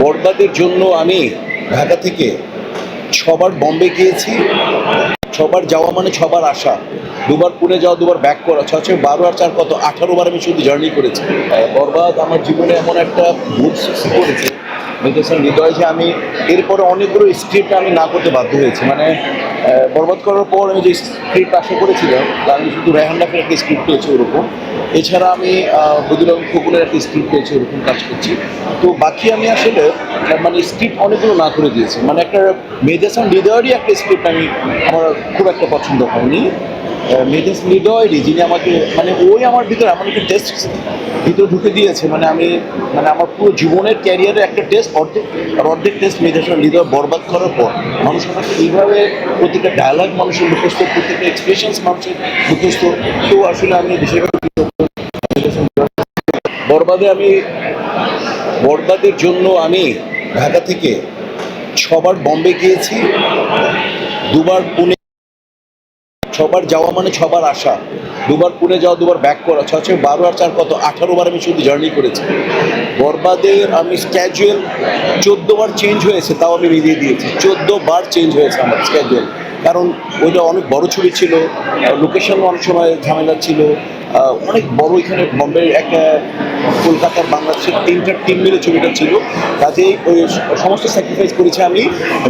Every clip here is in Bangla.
বরবাদের জন্য আমি ঢাকা থেকে ছবার বম্বে গিয়েছি। ছবার যাওয়া মানে ছবার আসা, দুবার পুনে যাওয়া, দুবার ব্যাক করা, 6 6 12 আর 4 কত 18বার আমি শুধু জার্নি করেছি। বরবাদ আমার জীবনে এমন একটা ভূত সৃষ্টি করেছে মেডিটেশন হৃদয় যে আমি এরপরে অনেকগুলো স্ক্রিপ্ট আমি না করতে বাধ্য হয়েছি। মানে বরবাদ করার পর আমি যে স্ক্রিপ্ট আশা করেছিলাম, আমি শুধু রেহান রাফের একটা স্ক্রিপ্ট পেয়েছি ওরকম। এছাড়া আমি বদিউল আলম খোকনের একটা স্ক্রিপ্ট পেয়েছি, ওরকম কাজ করছি। তো বাকি আমি আসলে মানে স্ক্রিপ্ট অনেকগুলো না করে দিয়েছি। মানে একটা মেডিটেশন হৃদয়েরই একটা স্ক্রিপ্ট আমার খুব একটা পছন্দ হয়নি। মেডিটেশন হৃদয়েরই যিনি আমাকে মানে ওই আমার ভিতরে এমন একটা টেস্ট ভিতরে ঢুকে দিয়েছে। মানে আমার পুরো জীবনের ক্যারিয়ারের একটা টেস্ট অর্ধেক টেস্ট মেডিটেশন হৃদয় বরবাদ করার পর মানুষ আমাকে এইভাবে প্রত্যেকটা ডায়ালগ মানুষের মুখস্থ, প্রত্যেকটা এক্সপ্রেশনস মানুষের মুখস্থ। তো আসলে আমি বিশেষ বরবাদের জন্য আমি ঢাকা থেকে ছবার বম্বে গিয়েছি, দুবার পুনে। ছবার যাওয়া মানে ছবার আসা, দুবার পুনে যাওয়া, দুবার ব্যাক করা, 6 6 12 আর 4 কত 18বার আমি শুধু জার্নি করেছি। বরবাদের আমি স্ক্যাজুয়াল 14বার চেঞ্জ হয়েছে, তাও আমি মিলিয়ে দিয়েছি। 14বার চেঞ্জ হয়েছে আমার স্ক্যাজুয়াল, কারণ ওইটা অনেক বড় ছবি ছিল, লোকেশন অনেক সময় ঝামেলা ছিল। অনেক বড় এখানে বম্বে একটা কলকাতার বাংলাদেশের 3টা টিম মিলে ছবিটা ছিল। কাজেই ওই সমস্ত স্যাক্রিফাইস করেছি আমি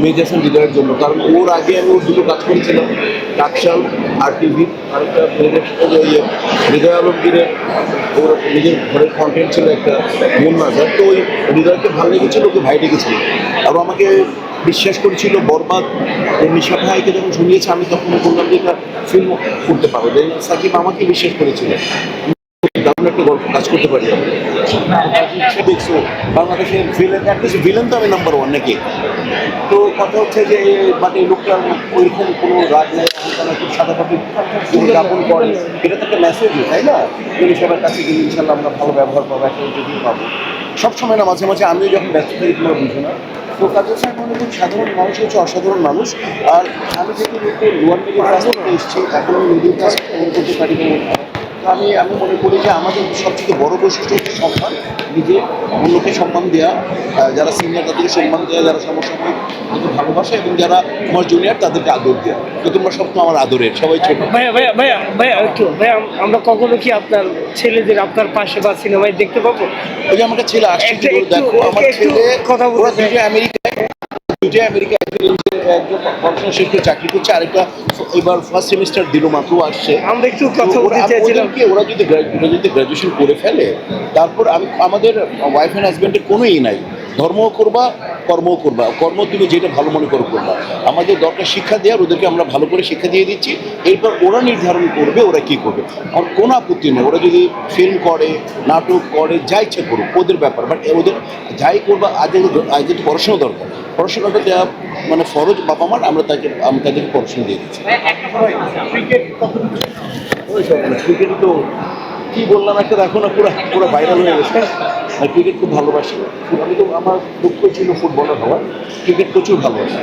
মেডিটেশন হৃদয়ের জন্য। কারণ ওর আগে আমি ওর দুটো কাজ করেছিলাম, টাকশাল আর টিভি, আরেকটা হৃদয় আলমগীরের ওর নিজের ঘরের কন্টেন্ট ছিল একটা মন নাজার। তো ওই হৃদয়কে ভালো লেগেছিল, ওকে ভাই ডেকেছিল। আর আমাকে বিশ্বাস করেছিল বরবাদ নিশা ভাইকে যখন শুনিয়েছে, আমি তখন বললাম যে এটা ফিল্ম করতে পারবো। দেন সাকিব আমাকে বিশ্বাস করেছিল দারুণ একটা গল্প কাজ করতে পারি আমি। দেখছো বাংলাদেশের ভিলেন, অ্যাটলিস্ট ভিলেন তো আমি নাম্বার 1 নাকি। তো কথা হচ্ছে যে মানে লোকটার ওইরকম কোনো রাগ নেই, খুব সাদাপাতি যাপন করে, এটা তো একটা মেসেজ, তাই না? যদি সবার কাছে গেলে ইনশাল্লাহ আমরা ভালো ব্যবহার পাবো, একটা যদি পাবো। সবসময় না, মাঝে মাঝে আমিও যখন ব্যস্ত থাকি তোমরা বুঝো না। তো কাজের সাহেব মনে করি সাধারণ মানুষ হচ্ছে অসাধারণ মানুষ। আর আমি যেহেতু লোয়ার মিডিল ক্লাস থেকে এসেছি, এখন আমি মিডিল ক্লাস করতে পারি। আমি মনে করি যে আমাদের সবচেয়ে বড় বৈশিষ্ট্য হচ্ছে সম্মান, নিজে অন্যকে সম্মান দেওয়া, যারা সিনিয়র তাদেরকে সম্মান দেওয়া, যারা সমসাময়িক তাদেরকে ভালোবাসা, এবং যারা আমার জুনিয়র তাদেরকে আদর দেওয়া। তো তোমরা সব তো আমার আদরের, সবাই ছোট। ভাইয়া ভাইয়া ভাইয়া ভাইয়া একটু ভাইয়া, আমরা কখনো কি আপনার ছেলেদের আপনার পাশে বা সিনেমায় দেখতে পাবো? ওই যে আমাকে ছেলে আসছে, দেখো আমার ছেলে কথা বলতে আমেরিকা একজন পড়াশোনা শেষ করে চাকরি করছে, আরেকটা এবার ফার্স্ট সেমিস্টার দিল মাত্র আসছে। আমরা একটু কথা বলতে চাইছিলাম কি ওরা যদি গ্রাজুয়েশন করে ফেলে, তারপর আমাদের ওয়াইফ অ্যান্ড হাজব্যান্ডের কোনো নাই, ধর্মও করবা, কর্মও করবা। কর্ম তুমি যেটা ভালো মনে করো করবা। আমাদের দরকার শিক্ষা দেওয়ার, ওদেরকে আমরা ভালো করে শিক্ষা দিয়ে দিচ্ছি। এরপর ওরা নির্ধারণ করবে ওরা কী করবে। আমার কোনো আপত্তি নেই, ওরা যদি ফিল্ম করে, নাটক করে, যা ইচ্ছা করুক, ওদের ব্যাপার। বাট ওদের যাই করবা, আগে যেহেতু পড়াশোনা দরকার, পড়াশোনাটা দেওয়া মানে ফরজ বাবা মার, আমি তাদেরকে পড়াশোনা দিয়ে দিচ্ছি। ক্রিকেট তো কী বললাম, একটা দেখো না, পুরো ভাইরাল হয়ে গেছে। আর ক্রিকেট খুব ভালোবাসি। আমি তো আমার দুঃখ ছিল ফুটবলার হওয়ার, ক্রিকেট প্রচুর ভালোবাসি।